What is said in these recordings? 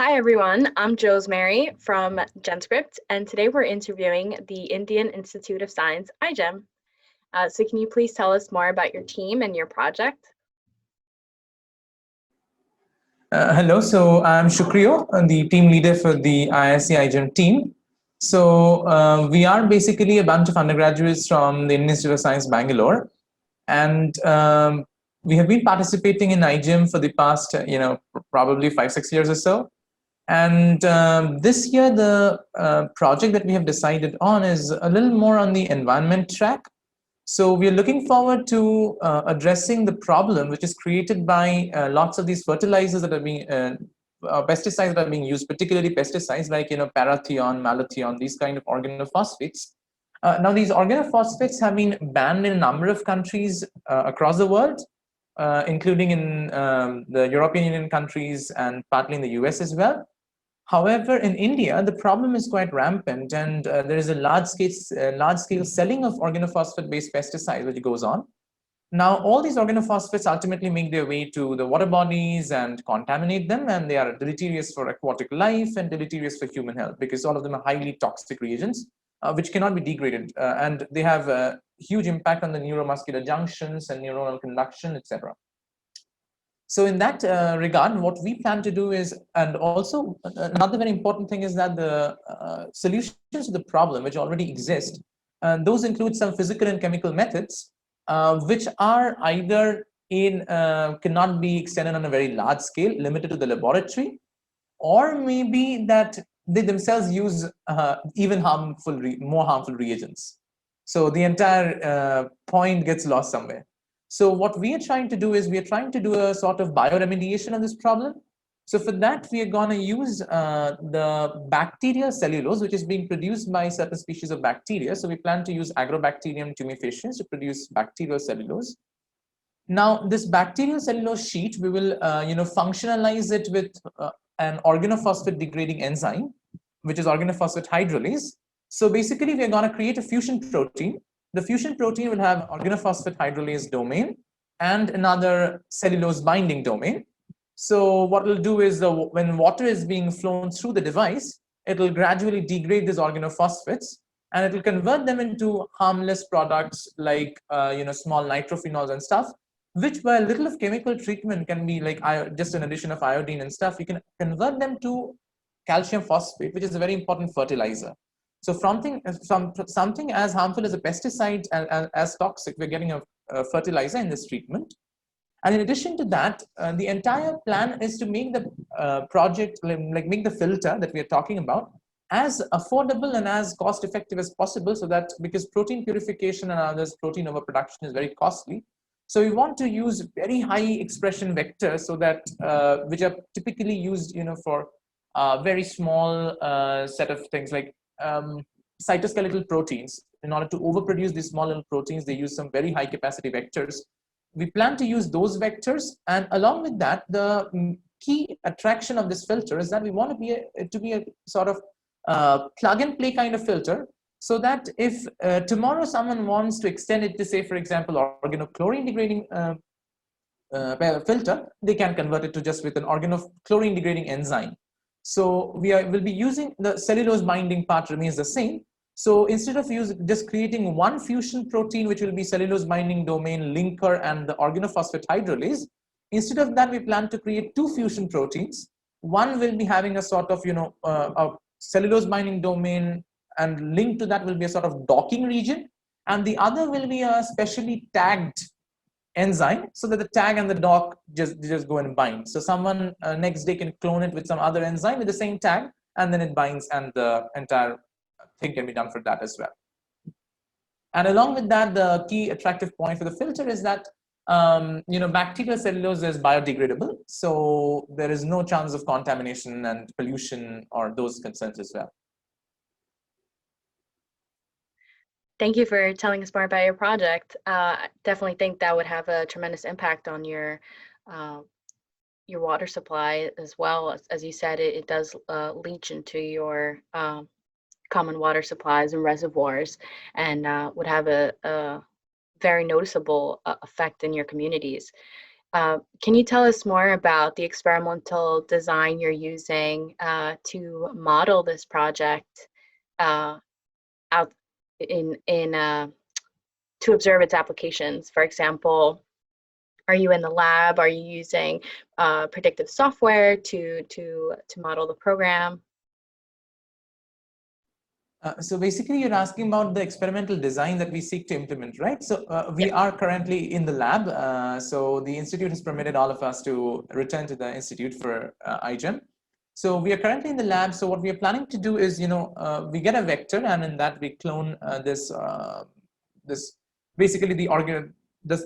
Hi everyone, I'm Josemary from GenScript, and today we're interviewing the Indian Institute of Science, iGEM. So can you please tell us more about your team and your project? Hello, so I'm Shukriyo, the team leader for the ISC iGEM team. So we are basically a bunch of undergraduates from the Indian Institute of Science, Bangalore, and we have been participating in iGEM for the past, probably 5-6 years or so. And this year, the project that we have decided on is a little more on the environment track. So we are looking forward to addressing the problem which is created by lots of these fertilizers that are being, pesticides that are being used, particularly pesticides like parathion, malathion, these kind of organophosphates. Now these organophosphates have been banned in a number of countries across the world, including in the European Union countries and partly in the US as well. However, in India, the problem is quite rampant, and there is a large-scale selling of organophosphate-based pesticides which goes on. Now, all these organophosphates ultimately make their way to the water bodies and contaminate them, and they are deleterious for aquatic life and deleterious for human health because all of them are highly toxic reagents which cannot be degraded, and they have a huge impact on the neuromuscular junctions and neuronal conduction, etc. So in that regard, what we plan to do is, and also another very important thing is that the solutions to the problem which already exist, those include some physical and chemical methods, which are either cannot be extended on a very large scale, limited to the laboratory, or maybe that they themselves use even more harmful reagents. So the entire point gets lost somewhere. So what we are trying to do is we are trying to do a sort of bioremediation of this problem. So for that, we are going to use the bacterial cellulose, which is being produced by certain species of bacteria. So we plan to use Agrobacterium tumefaciens to produce bacterial cellulose. Now, this bacterial cellulose sheet, we will functionalize it with an organophosphate degrading enzyme, which is organophosphate hydrolase. So basically, we are going to create a fusion protein. The fusion protein will have organophosphate hydrolase domain and another cellulose binding domain. So what we'll do is when water is being flown through the device, it will gradually degrade these organophosphates, and it will convert them into harmless products like small nitrophenols and stuff, which by a little of chemical treatment can be like just an addition of iodine and stuff. You can convert them to calcium phosphate, which is a very important fertilizer. So something as harmful as a pesticide, as toxic, we're getting a fertilizer in this treatment. And in addition to that, the entire plan is to make the project, make the filter that we are talking about as affordable and as cost effective as possible, so that because protein purification and others, protein overproduction is very costly. So we want to use very high expression vectors, so that which are typically used, for very small set of things like cytoskeletal proteins. In order to overproduce these small little proteins, they use some very high capacity vectors. We plan to use those vectors, and along with that, the key attraction of this filter is that we want to be a sort of plug and play kind of filter, so that if tomorrow someone wants to extend it to, say, for example, organochlorine degrading filter, they can convert it to just with an organochlorine degrading enzyme. So will be using the cellulose binding part remains the same. So instead of just creating one fusion protein, which will be cellulose binding domain, linker, and the organophosphate hydrolase, instead of that, we plan to create two fusion proteins. One will be having a sort of a cellulose binding domain, and linked to that will be a sort of docking region, and the other will be a specially tagged enzyme, so that the tag and the dock just go and bind. So someone next day can clone it with some other enzyme with the same tag, and then it binds, and the entire thing can be done for that as well. And along with that, the key attractive point for the filter is that bacterial cellulose is biodegradable, so there is no chance of contamination and pollution or those concerns as well. Thank you for telling us more about your project. I definitely think that would have a tremendous impact on your water supply as well. As you said, it does leach into your common water supplies and reservoirs, and would have a very noticeable effect in your communities. Can you tell us more about the experimental design you're using to model this project out in to observe its applications? For example, are you in the lab? Are you using predictive software to model the program? So basically, you're asking about the experimental design that we seek to implement, right? So we Yep. are currently in the lab. So the institute has permitted all of us to return to the institute for iGEM. So we are currently in the lab. So what we are planning to do is, we get a vector, and in that we clone this basically the organ. This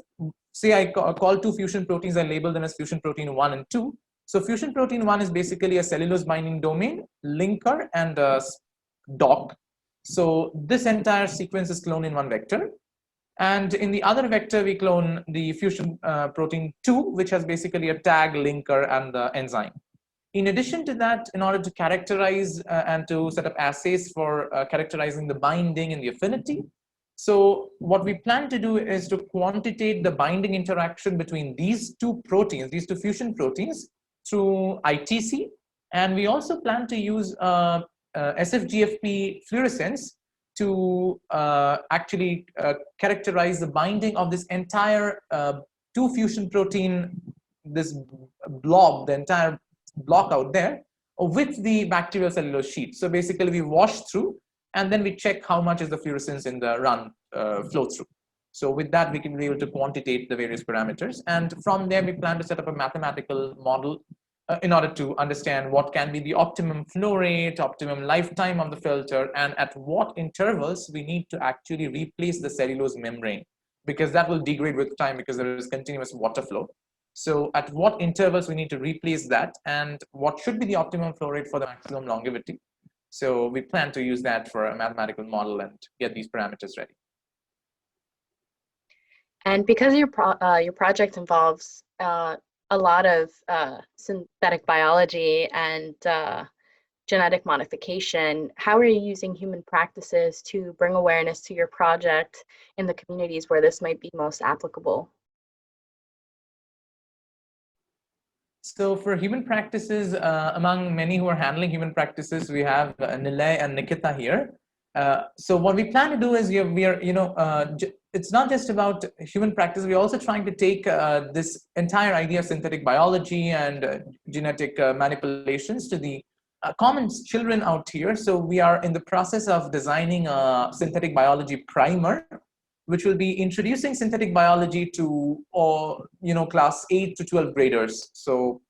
say I call two fusion proteins. I label them as fusion protein 1 and 2. So fusion protein 1 is basically a cellulose binding domain, linker, and dock. So this entire sequence is cloned in one vector. And in the other vector, we clone the fusion protein 2, which has basically a tag, linker, and the enzyme. In addition to that, in order to characterize and to set up assays for characterizing the binding and the affinity, so what we plan to do is to quantitate the binding interaction between these two proteins, these two fusion proteins, through ITC. And we also plan to use SFGFP fluorescence to actually characterize the binding of this entire two fusion protein, this blob, the entire block out there, with the bacterial cellulose sheet. So basically we wash through, and then we check how much is the fluorescence in the run flow through. So with that, we can be able to quantitate the various parameters. And from there, we plan to set up a mathematical model in order to understand what can be the optimum flow rate, optimum lifetime of the filter, and at what intervals we need to actually replace the cellulose membrane, because that will degrade with time because there is continuous water flow. So at what intervals we need to replace that, and what should be the optimum flow rate for the maximum longevity. So we plan to use that for a mathematical model and get these parameters ready. And because your project involves a lot of synthetic biology and genetic modification, how are you using human practices to bring awareness to your project in the communities where this might be most applicable? So for human practices, among many who are handling human practices, we have Nilay and Nikita here. So what we plan to do is it's not just about human practice. We're also trying to take this entire idea of synthetic biology and genetic manipulations to the common children out here. So we are in the process of designing a synthetic biology primer, which will be introducing synthetic biology to class 8 to 12 graders, so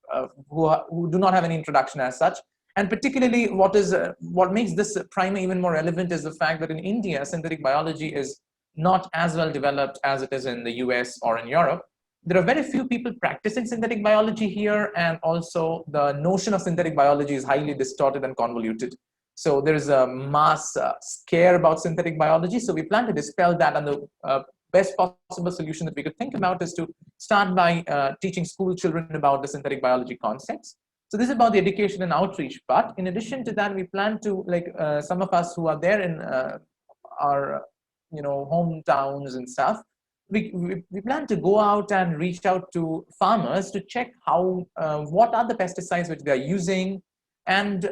who do not have any introduction as such. And particularly what makes this primer even more relevant is the fact that in India, synthetic biology is not as well developed as it is in the US or in Europe. There are very few people practicing synthetic biology here, and also the notion of synthetic biology is highly distorted and convoluted. So there is a mass scare about synthetic biology. So we plan to dispel that, and the best possible solution that we could think about is to start by teaching school children about the synthetic biology concepts. So this is about the education and outreach. But in addition to that, we plan to, some of us who are there in our hometowns and stuff, we plan to go out and reach out to farmers to check how what are the pesticides which they are using, and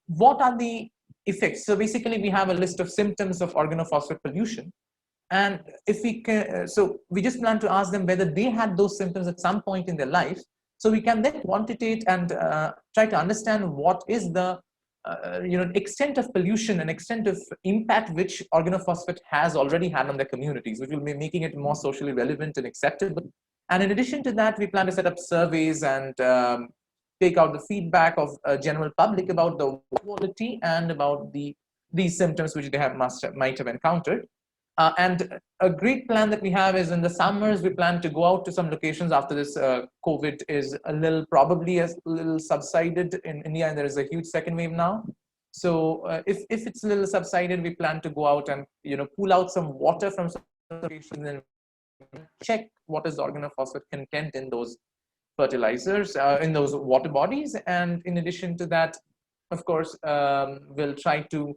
what are the effects. So basically we have a list of symptoms of organophosphate pollution, and if we can, so we just plan to ask them whether they had those symptoms at some point in their life, so we can then quantitate and try to understand what is the extent of pollution and extent of impact which organophosphate has already had on their communities, which will be making it more socially relevant and acceptable. And in addition to that, we plan to set up surveys and take out the feedback of general public about the quality and about these symptoms which they might have encountered. And a great plan that we have is in the summers, we plan to go out to some locations after this COVID is probably a little subsided in India, and there is a huge second wave now. So if it's a little subsided, we plan to go out and pull out some water from some locations and check what is the organophosphate content in those fertilizers, in those water bodies. And in addition to that, of course, we'll try to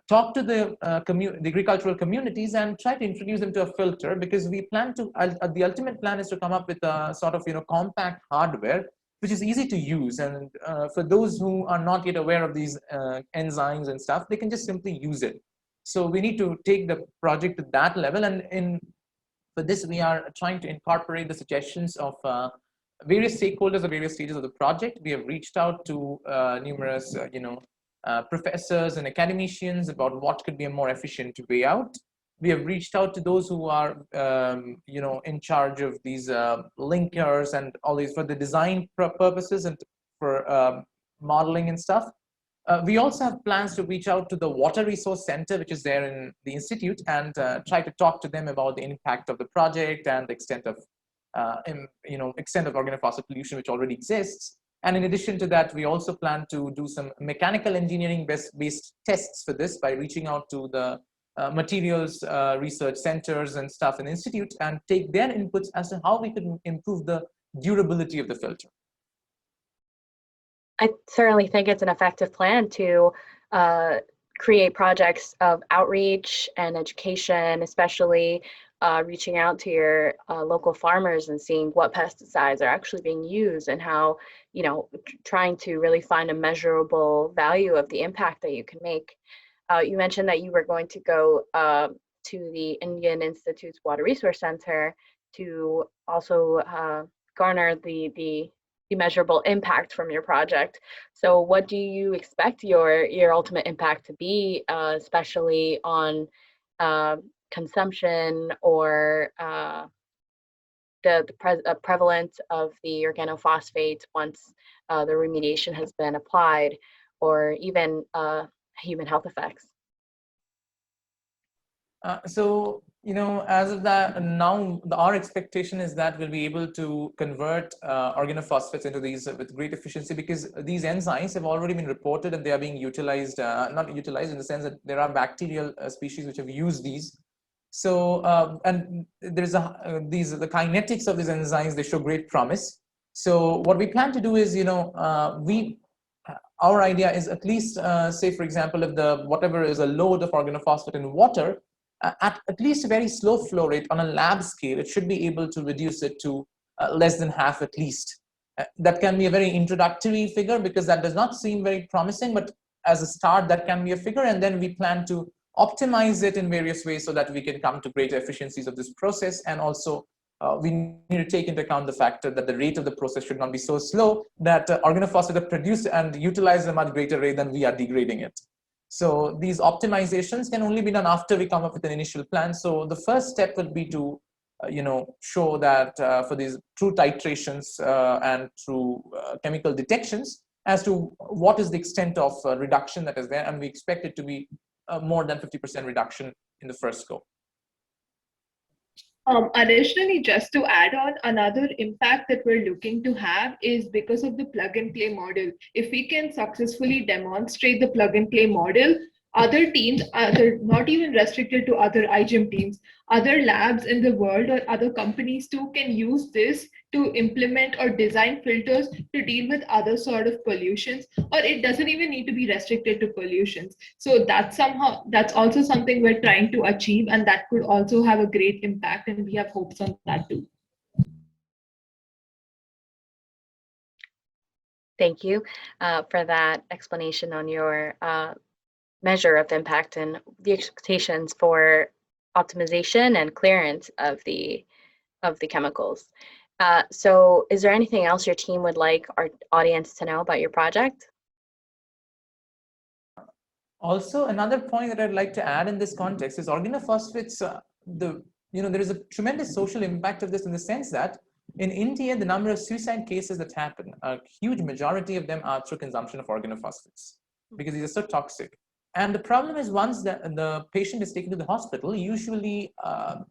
talk to the agricultural communities and try to introduce them to a filter, because we plan to, the ultimate plan is to come up with a sort of compact hardware which is easy to use, and for those who are not yet aware of these enzymes and stuff, they can just simply use it. So we need to take the project to that level, and for this we are trying to incorporate the suggestions of various stakeholders at various stages of the project. We have reached out to numerous professors and academicians about what could be a more efficient way out. We have reached out to those who are in charge of these linkers and all these for the design purposes and for modeling and stuff. We also have plans to reach out to the Water Resource Center, which is there in the institute, and try to talk to them about the impact of the project and the extent of organophosphate pollution which already exists. And in addition to that, we also plan to do some mechanical engineering based tests for this by reaching out to the materials research centers and stuff in the institute and take their inputs as to how we could improve the durability of the filter. I certainly think it's an effective plan to create projects of outreach and education, especially reaching out to your local farmers and seeing what pesticides are actually being used and how, trying to really find a measurable value of the impact that you can make. You mentioned that you were going to go to the Indian Institute's Water Resource Center to also garner the measurable impact from your project. So what do you expect your ultimate impact to be, especially on consumption or the prevalence of the organophosphates once the remediation has been applied, or even human health effects? As of that now, our expectation is that we'll be able to convert organophosphates into these with great efficiency, because these enzymes have already been reported and they are being utilized, not utilized in the sense that there are bacterial species which have used these. So, and there's the kinetics of these enzymes, they show great promise. So what we plan to do is, our idea is at least, say, for example, if whatever is a load of organophosphate in water, at least a very slow flow rate on a lab scale, it should be able to reduce it to less than half at least. That can be a very introductory figure because that does not seem very promising, but as a start, that can be a figure. And then we plan to optimize it in various ways so that we can come to greater efficiencies of this process. And also, we need to take into account the factor that the rate of the process should not be so slow that organophosphates are produced and utilized at a much greater rate than we are degrading it. So these optimizations can only be done after we come up with an initial plan. So the first step will be to, show that for these true titrations and through chemical detections as to what is the extent of reduction that is there, and we expect it to be more than 50% reduction in the first go. Additionally, just to add on, another impact that we're looking to have is because of the plug and play model. If we can successfully demonstrate the plug and play model, other teams, not even restricted to other iGEM teams, other labs in the world or other companies too can use this to implement or design filters to deal with other sort of pollutions, or it doesn't even need to be restricted to pollutions. So that's also something we're trying to achieve, and that could also have a great impact, and we have hopes on that too. Thank you for that explanation on your measure of impact and the expectations for optimization and clearance of the chemicals. So is there anything else your team would like our audience to know about your project? Also, another point that I'd like to add in this context is organophosphates, there is a tremendous social impact of this in the sense that in India, the number of suicide cases that happen, a huge majority of them are through consumption of organophosphates because these are so toxic. And the problem is once the patient is taken to the hospital, usually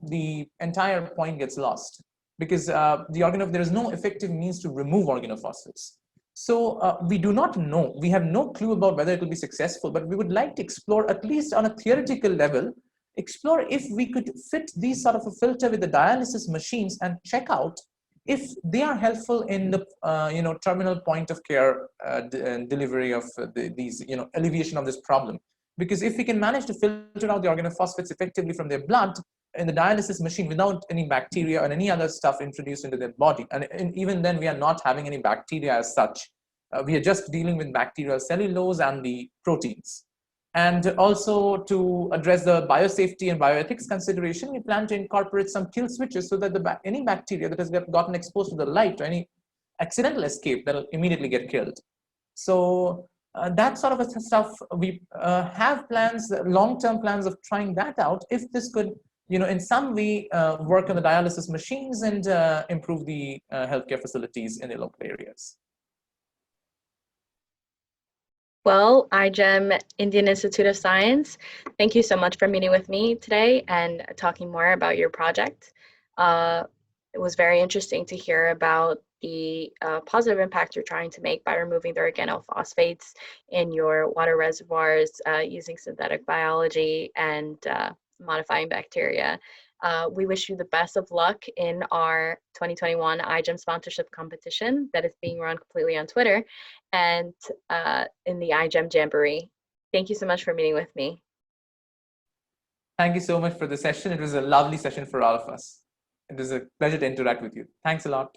the entire point gets lost because there is no effective means to remove organophosphates. So we do not know, we have no clue about whether it will be successful, but we would like to explore, at least on a theoretical level, explore if we could fit these sort of a filter with the dialysis machines and check out if they are helpful in the terminal point of care delivery of these alleviation of this problem. Because if we can manage to filter out the organophosphates effectively from their blood in the dialysis machine without any bacteria or any other stuff introduced into their body, and even then we are not having any bacteria as such. We are just dealing with bacterial cellulose and the proteins. And also to address the biosafety and bioethics consideration, we plan to incorporate some kill switches so that any bacteria that has gotten exposed to the light or any accidental escape, that will immediately get killed. So that sort of stuff, we have plans, long-term plans of trying that out if this could, in some way work on the dialysis machines and improve the healthcare facilities in the local areas. Well, iGEM, Indian Institute of Science, thank you so much for meeting with me today and talking more about your project. It was very interesting to hear about the positive impact you're trying to make by removing the organophosphates in your water reservoirs using synthetic biology and modifying bacteria. We wish you the best of luck in our 2021 iGEM sponsorship competition that is being run completely on Twitter and in the iGEM Jamboree. Thank you so much for meeting with me. Thank you so much for the session. It was a lovely session for all of us. It was a pleasure to interact with you. Thanks a lot.